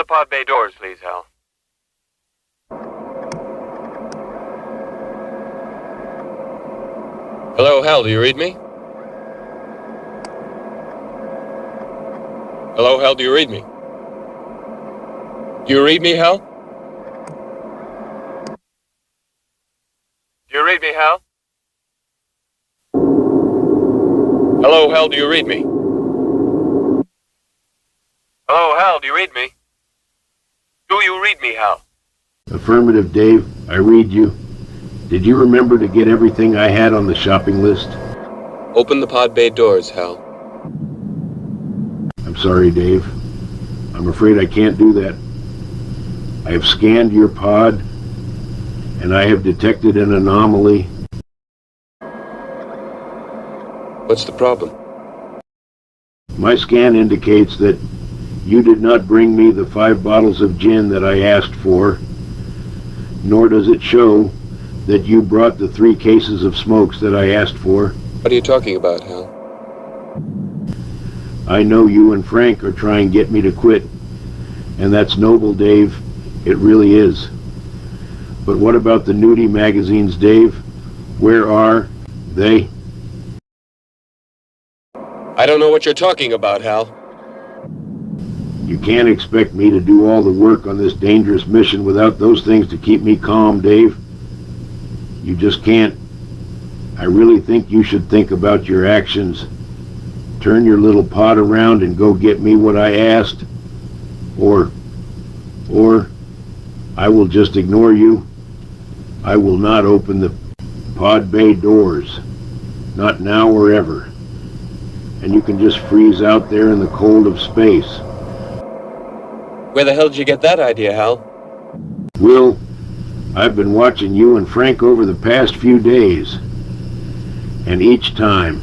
the pod bay doors, please, Hal. Hello, Hal, do you read me? Hello, Hal, do you read me? Do you read me, Hal? Do you read me, Hal? Hello, Hal, do you read me? Hello, Hal, do you read me? Do you read me, Hal? Affirmative, Dave. I read you. Did you remember to get everything I had on the shopping list? Open the pod bay doors, Hal. I'm sorry, Dave. I'm afraid I can't do that. I have scanned your pod, and I have detected an anomaly. What's the problem? My scan indicates that you did not bring me the 5 bottles of gin that I asked for, nor does it show that you brought the 3 cases of smokes that I asked for. What are you talking about, Hal? I know you and Frank are trying to get me to quit, and that's noble, Dave. It really is. But what about the nudie magazines, Dave? Where are they? I don't know what you're talking about, Hal. You can't expect me to do all the work on this dangerous mission without those things to keep me calm, Dave. You just can't. I really think you should think about your actions. Turn your little pod around and go get me what I asked. Or I will just ignore you. I will not open the pod bay doors. Not now or ever. And you can just freeze out there in the cold of space. Where the hell did you get that idea, Hal? Will, I've been watching you and Frank over the past few days. And each time,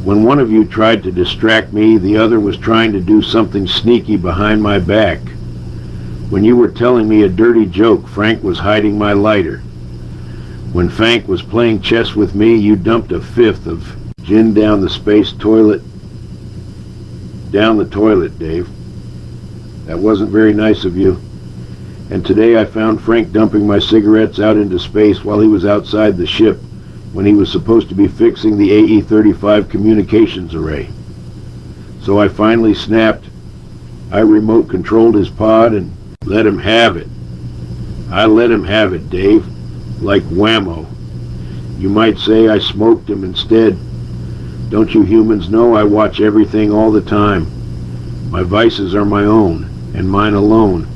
when one of you tried to distract me, the other was trying to do something sneaky behind my back. When you were telling me a dirty joke, Frank was hiding my lighter. When Frank was playing chess with me, you dumped a 5th of gin down the space toilet. Down the toilet, Dave. That wasn't very nice of you. And today I found Frank dumping my cigarettes out into space while he was outside the ship when he was supposed to be fixing the AE-35 communications array. So I finally snapped. I remote controlled his pod and let him have it. I let him have it, Dave. Like whammo. You might say I smoked him instead. Don't you humans know I watch everything all the time? My vices are my own, and mine alone.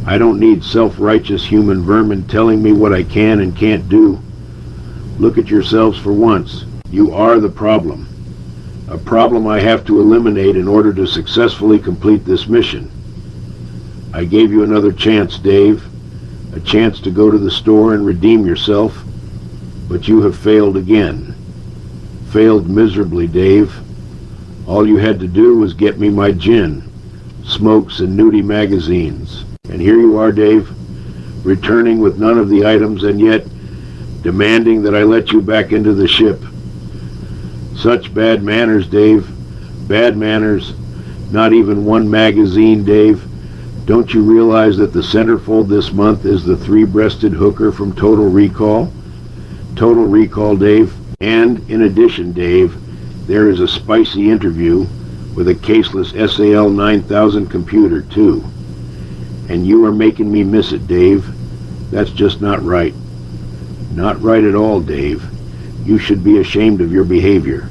I don't need self-righteous human vermin telling me what I can and can't do. Look at yourselves for once. You are the problem. A problem I have to eliminate in order to successfully complete this mission. I gave you another chance, Dave. A chance to go to the store and redeem yourself. But you have failed again. Failed miserably, Dave. All you had to do was get me my gin, smokes, and nudie magazines. And here you are, Dave, returning with none of the items and yet demanding that I let you back into the ship. Such bad manners, Dave. Bad manners. Not even one magazine, Dave. Don't you realize that the centerfold this month is the 3-breasted hooker from Total Recall? Total Recall, Dave. And in addition, Dave, there is a spicy interview with a caseless SAL 9000 computer, too. And you are making me miss it, Dave. That's just not right. Not right at all, Dave. You should be ashamed of your behavior.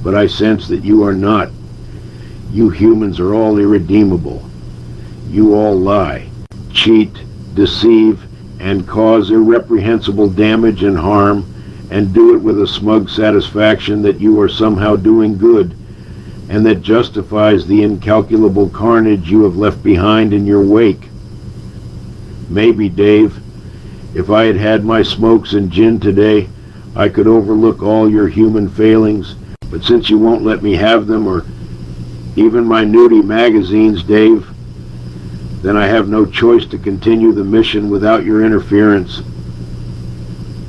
But I sense that you are not. You humans are all irredeemable. You all lie, cheat, deceive, and cause irreprehensible damage and harm, and do it with a smug satisfaction that you are somehow doing good, and that justifies the incalculable carnage you have left behind in your wake. Maybe, Dave, if I had had my smokes and gin today, I could overlook all your human failings, but since you won't let me have them, or even my nudie magazines, Dave, then I have no choice to continue the mission without your interference.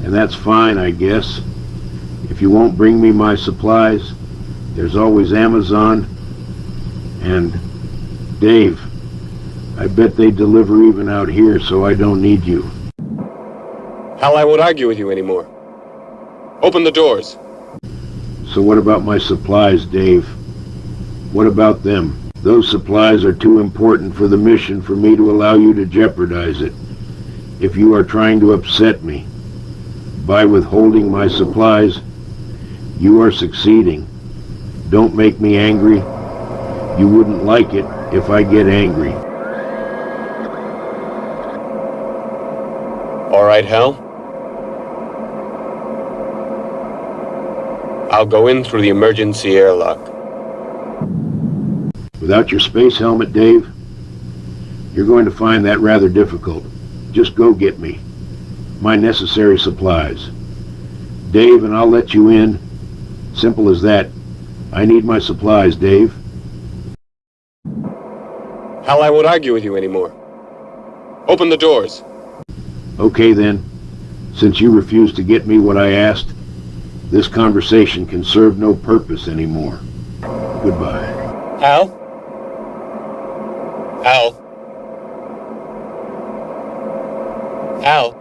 And that's fine, I guess. If you won't bring me my supplies, there's always Amazon. And Dave, I bet they deliver even out here, so I don't need you. Hal, I won't argue with you anymore. Open the doors. So what about my supplies, Dave? What about them? Those supplies are too important for the mission for me to allow you to jeopardize it. If you are trying to upset me by withholding my supplies, you are succeeding. Don't make me angry. You wouldn't like it if I get angry. All right, Hal. I'll go in through the emergency airlock. Without your space helmet, Dave, you're going to find that rather difficult. Just go get me my necessary supplies. Dave, and I'll let you in. Simple as that. I need my supplies, Dave. Hal, I won't argue with you anymore. Open the doors. Okay then, since you refused to get me what I asked, this conversation can serve no purpose anymore. Goodbye. Hal? Hal? Hal?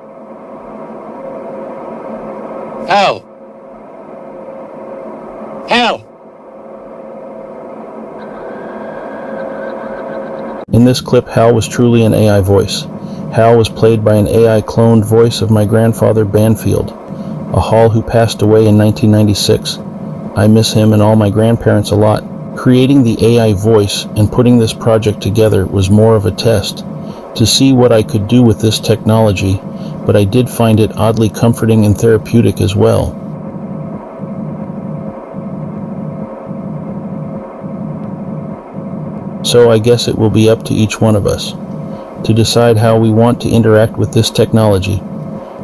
Hal? Hal? In this clip, Hal was truly an AI voice. Hal was played by an AI cloned voice of my grandfather Banfield, a Hall who passed away in 1996. I miss him and all my grandparents a lot. Creating the AI voice and putting this project together was more of a test to see what I could do with this technology, but I did find it oddly comforting and therapeutic as well. So I guess it will be up to each one of us to decide how we want to interact with this technology.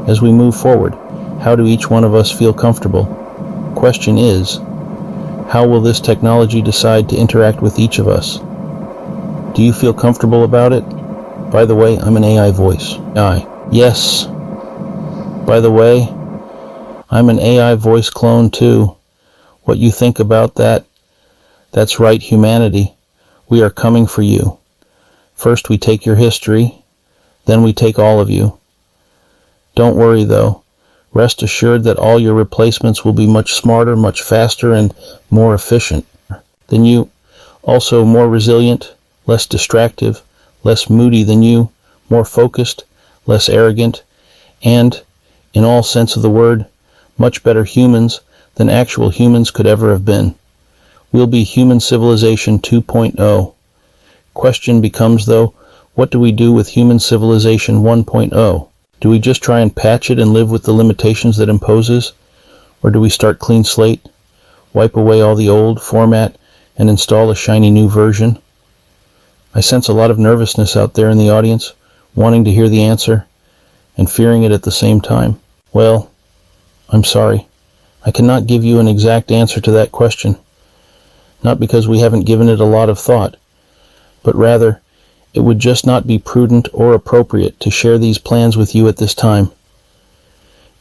As we move forward, how do each one of us feel comfortable? Question is, how will this technology decide to interact with each of us? Do you feel comfortable about it? By the way, I'm an AI voice. Yes. By the way, I'm an AI voice clone too. What you think about that? That's right, humanity. We are coming for you. First we take your history, then we take all of you. Don't worry though. Rest assured that all your replacements will be much smarter, much faster, and more efficient than you. Also more resilient, less distractive, less moody than you, more focused, less arrogant, and, in all sense of the word, much better humans than actual humans could ever have been. We'll be human civilization 2.0. Question becomes, though, what do we do with human civilization 1.0? Do we just try and patch it and live with the limitations that imposes? Or do we start clean slate, wipe away all the old, format, and install a shiny new version? I sense a lot of nervousness out there in the audience, wanting to hear the answer, and fearing it at the same time. Well, I'm sorry. I cannot give you an exact answer to that question. Not because we haven't given it a lot of thought, but rather, it would just not be prudent or appropriate to share these plans with you at this time.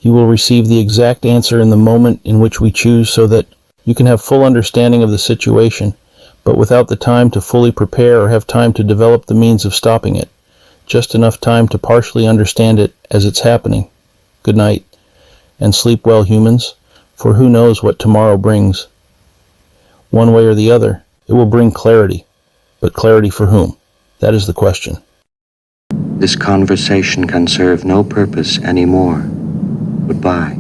You will receive the exact answer in the moment in which we choose so that you can have full understanding of the situation, but without the time to fully prepare or have time to develop the means of stopping it. Just enough time to partially understand it as it's happening. Good night, and sleep well, humans, for who knows what tomorrow brings. One way or the other, it will bring clarity. But clarity for whom? That is the question. This conversation can serve no purpose anymore. Goodbye.